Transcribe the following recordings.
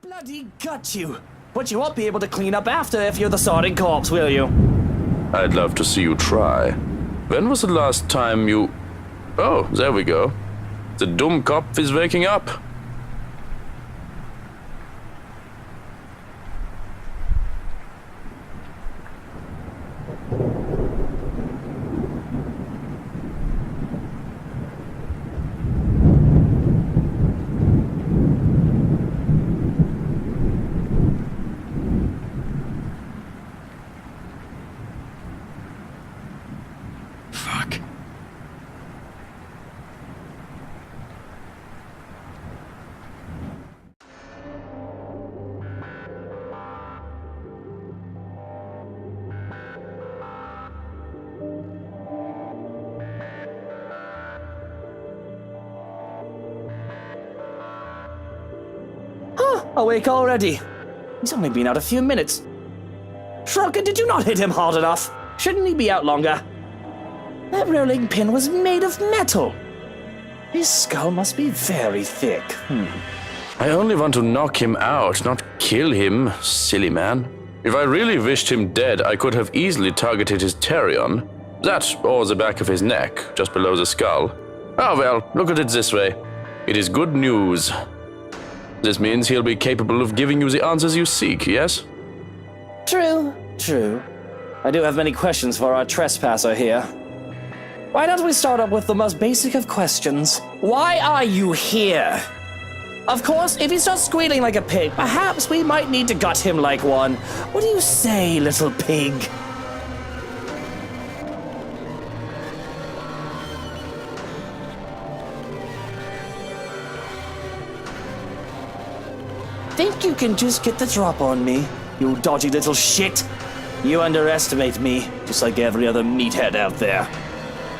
Bloody got you! But you won't be able to clean up after if you're the sorting corpse, will you? I'd love to see you try. When was the last time you... Oh, there we go. The Dummkopf is waking up. Fuck. Awake already. He's only been out a few minutes. Shrunken, did you not hit him hard enough? Shouldn't he be out longer? That rolling pin was made of metal. His skull must be very thick. I only want to knock him out, not kill him, silly man. If I really wished him dead, I could have easily targeted his pterion. That, or the back of his neck, just below the skull. Oh well, look at it this way. It is good news. This means he'll be capable of giving you the answers you seek, yes? True. I do have many questions for our trespasser here. Why don't we start up with the most basic of questions? Why are you here? Of course, if he starts squealing like a pig, perhaps we might need to gut him like one. What do you say, little pig? Think you can just get the drop on me, you dodgy little shit? You underestimate me, just like every other meathead out there.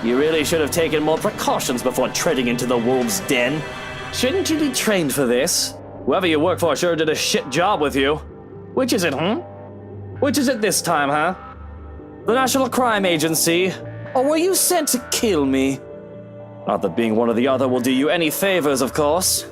You really should have taken more precautions before treading into the wolves' den. Shouldn't you be trained for this? Whoever you work for sure did a shit job with you. Which is it, Which is it this time, huh? The National Crime Agency? Or were you sent to kill me? Not that being one or the other will do you any favors, of course.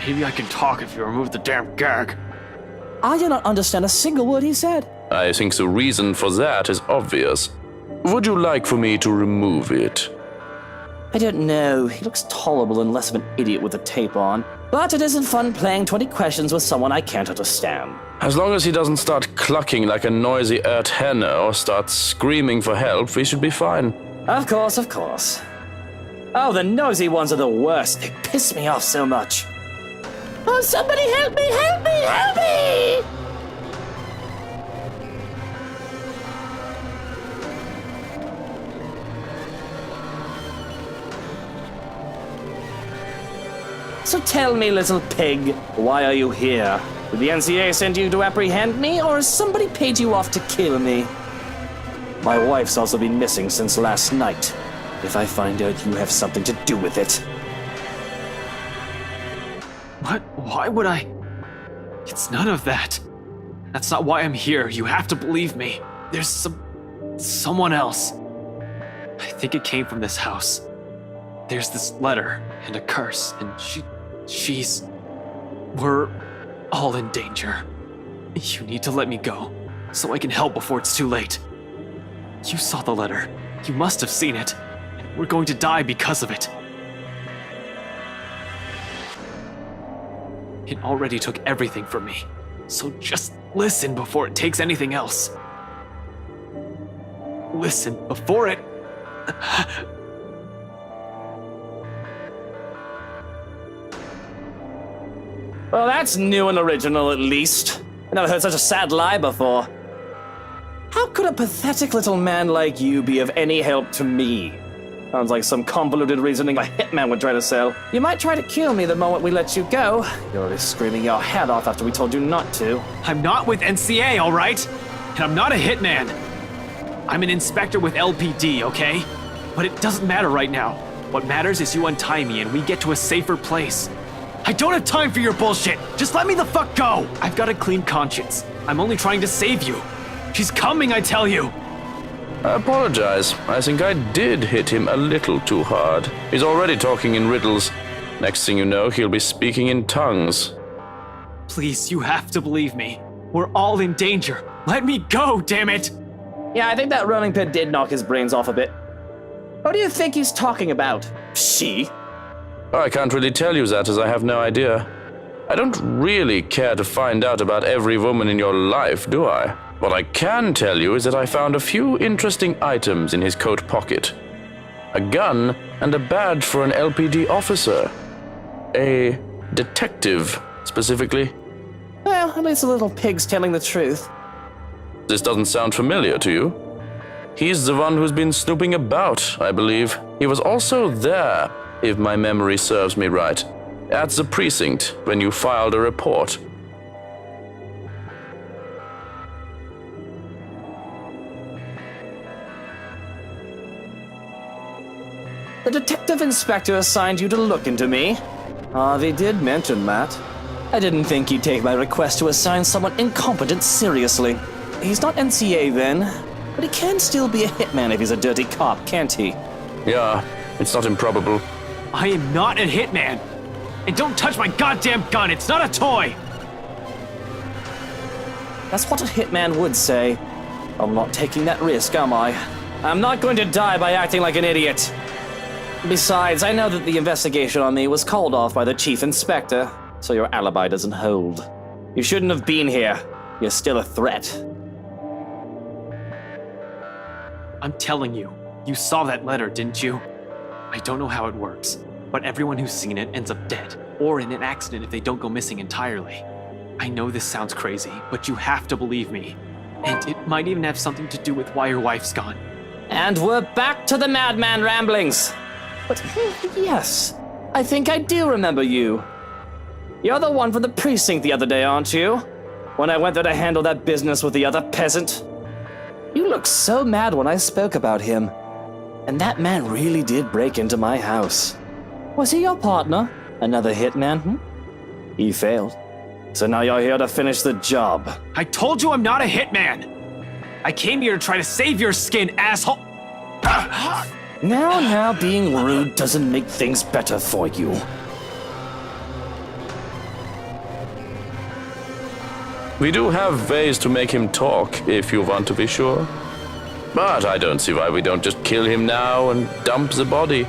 Maybe I can talk if you remove the damn gag. I do not understand a single word he said. I think the reason for that is obvious. Would you like for me to remove it? I don't know. He looks tolerable and less of an idiot with the tape on. But it isn't fun playing 20 questions with someone I can't understand. As long as he doesn't start clucking like a noisy earth hen or start screaming for help, we should be fine. Of course. Oh, the nosy ones are the worst. They piss me off so much. Oh, somebody help me! So tell me, little pig, why are you here? Did the NCA send you to apprehend me, or has somebody paid you off to kill me? My wife's also been missing since last night. If I find out you have something to do with it. What? Why would I? It's none of that. That's not why I'm here. You have to believe me. There's someone else. I think it came from this house. There's this letter and a curse, and we're all in danger. You need to let me go, so I can help before it's too late. You saw the letter. You must have seen it. And we're going to die because of it. It already took everything from me, so just listen before it takes anything else. Listen before it... Well, that's new and original, at least. I never heard such a sad lie before. How could a pathetic little man like you be of any help to me? Sounds like some convoluted reasoning a hitman would try to sell. You might try to kill me the moment we let you go. You're already screaming your head off after we told you not to. I'm not with NCA, all right? And I'm not a hitman. I'm an inspector with LPD, okay? But it doesn't matter right now. What matters is you untie me and we get to a safer place. I don't have time for your bullshit. Just let me the fuck go. I've got a clean conscience. I'm only trying to save you. She's coming, I tell you. I apologize. I think I did hit him a little too hard. He's already talking in riddles. Next thing you know, he'll be speaking in tongues. Please, you have to believe me. We're all in danger. Let me go, damn it. Yeah, I think that running pit did knock his brains off a bit. What do you think he's talking about? She? I can't really tell you that, as I have no idea. I don't really care to find out about every woman in your life, do I? What I can tell you is that I found a few interesting items in his coat pocket. A gun and a badge for an LPD officer. A detective, specifically. Well, at least the little pig's telling the truth. This doesn't sound familiar to you. He's the one who's been snooping about, I believe. He was also there, if my memory serves me right, at the precinct when you filed a report. The detective inspector assigned you to look into me. Harvey did mention that. I didn't think he'd take my request to assign someone incompetent seriously. He's not NCA then, but he can still be a hitman if he's a dirty cop, can't he? Yeah, it's not improbable. I am not a hitman. And don't touch my goddamn gun, it's not a toy. That's what a hitman would say. I'm not taking that risk, am I? I'm not going to die by acting like an idiot. Besides, I know that the investigation on me was called off by the chief inspector, so your alibi doesn't hold. You shouldn't have been here. You're still a threat. I'm telling you, you saw that letter, didn't you? I don't know how it works, but everyone who's seen it ends up dead, or in an accident if they don't go missing entirely. I know this sounds crazy, but you have to believe me. And it might even have something to do with why your wife's gone. And we're back to the madman ramblings. But yes, I think I do remember you. You're the one from the precinct the other day, aren't you? When I went there to handle that business with the other peasant. You looked so mad when I spoke about him. And that man really did break into my house. Was he your partner? Another hitman, He failed. So now you're here to finish the job. I told you I'm not a hitman! I came here to try to save your skin, asshole! Now, being rude doesn't make things better for you. We do have ways to make him talk, if you want to be sure. But I don't see why we don't just kill him now and dump the body.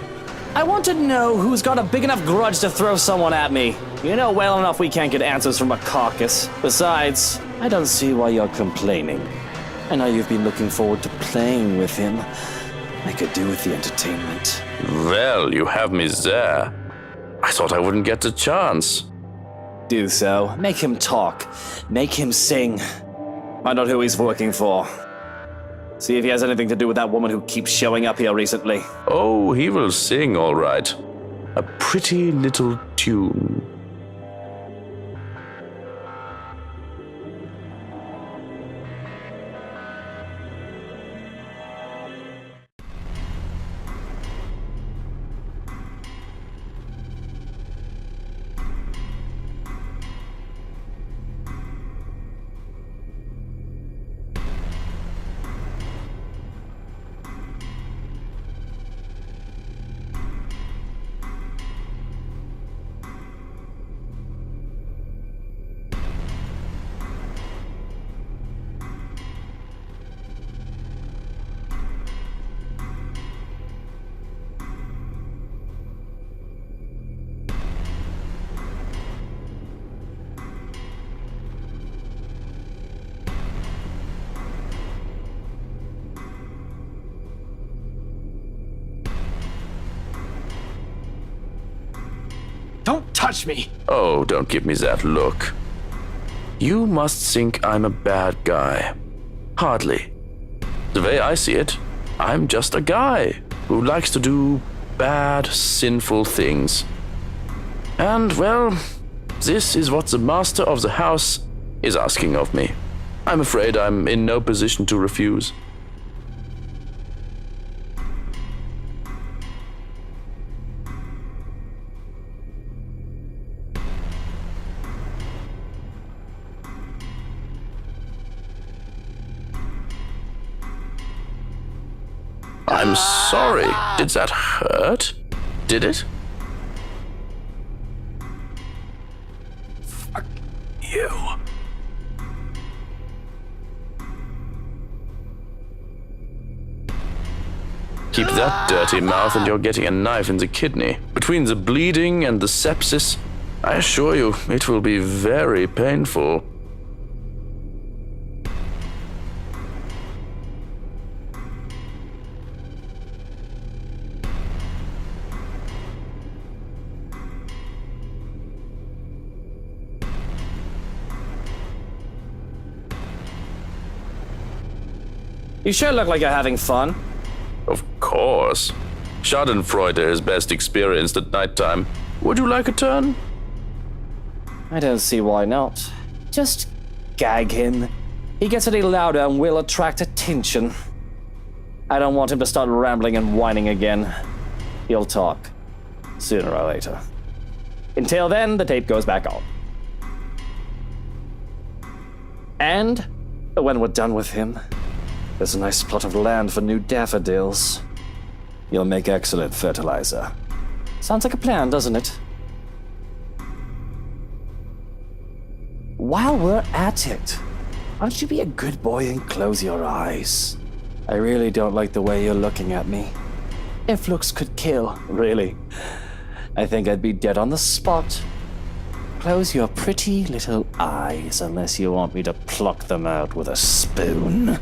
I want to know who's got a big enough grudge to throw someone at me. You know well enough we can't get answers from a carcass. Besides, I don't see why you're complaining. I know you've been looking forward to playing with him. I could do with the entertainment. Well, you have me there. I thought I wouldn't get the chance. Do so. Make him talk. Make him sing. Find out who he's working for. See if he has anything to do with that woman who keeps showing up here recently. Oh, he will sing all right. A pretty little tune. Don't touch me! Oh, don't give me that look. You must think I'm a bad guy. Hardly. The way I see it, I'm just a guy who likes to do bad, sinful things. And, well, this is what the master of the house is asking of me. I'm afraid I'm in no position to refuse. I'm sorry. Did that hurt? Did it? Fuck you. Keep that dirty mouth and you're getting a knife in the kidney. Between the bleeding and the sepsis, I assure you, it will be very painful. You sure look like you're having fun. Of course. Schadenfreude is best experienced at nighttime. Would you like a turn? I don't see why not. Just gag him. He gets any louder and will attract attention. I don't want him to start rambling and whining again. He'll talk. Sooner or later. Until then, the tape goes back on. And when we're done with him, there's a nice plot of land for new daffodils. You'll make excellent fertilizer. Sounds like a plan, doesn't it? While we're at it, why don't you be a good boy and close your eyes? I really don't like the way you're looking at me. If looks could kill, really, I think I'd be dead on the spot. Close your pretty little eyes unless you want me to pluck them out with a spoon.